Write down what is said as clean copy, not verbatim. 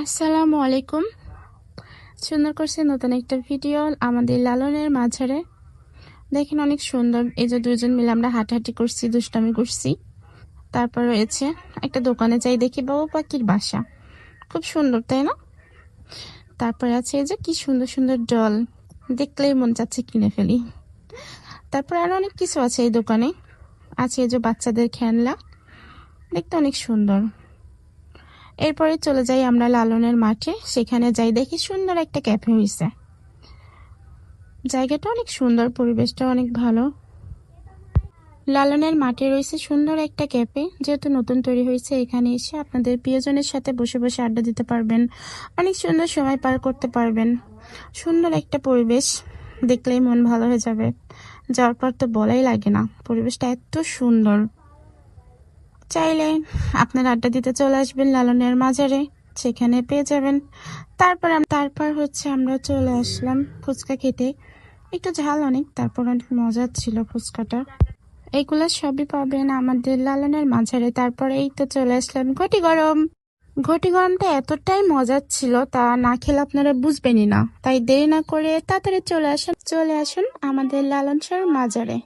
আসসালামু আলাইকুম। সুন্দর করছে নতুন একটা ভিডিও আমাদের লালনের মাঝারে। দেখেন অনেক সুন্দর। এই যে দুইজন মিলে আমরা হাঁটাহাঁটি করছি, দুষ্টামি করছি। তারপর রয়েছে একটা দোকানে যাই, দেখি বাবু পাখির বাসা, খুব সুন্দর তাই না? তারপর আছে এই যে কি সুন্দর সুন্দর ডল, দেখলেই মন চাচ্ছে কিনে ফেলি। তারপর আরো অনেক কিছু আছে এই দোকানে। আছে এই যে বাচ্চাদের খেলনা, দেখতে অনেক সুন্দর। এরপরে চলে যাই আমরা লালনের মাঠে, সেখানে যাই দেখি সুন্দর একটা ক্যাফে হয়েছে। জায়গাটা অনেক সুন্দর, পরিবেশটা অনেক ভালো। লালনের মাঠে রয়েছে সুন্দর একটা ক্যাফে, যেহেতু নতুন তৈরি হয়েছে। এখানে এসে আপনাদের প্রিয়জনের সাথে বসে বসে আড্ডা দিতে পারবেন, অনেক সুন্দর সময় পার করতে পারবেন। সুন্দর একটা পরিবেশ, দেখলেই মন ভালো হয়ে যাবে। যাওয়ার পর তো বলাই লাগে না, পরিবেশটা এত সুন্দর। চাইলে আপনারা আড্ডা দিতে চলে আসবেন লালনের মাজারে, সেখানে পেয়ে যাবেন। তারপর হচ্ছে আমরা চলে আসলাম ফুচকা খেতে। একটু ঝাল অনেক, তারপর অনেক মজার ছিল ফুচকাটা। এইগুলা সবই পাবেন আমাদের লালনের মাঝারে। তারপরে এই তো চলে আসলাম ঘটি গরম। ঘটি গরমটা এতটাই মজার ছিল, তা না খেলে আপনারা বুঝবেনই না। তাই দেরি না করে তাড়াতাড়ি চলে আসুন আমাদের লালন শাহর মাজারে।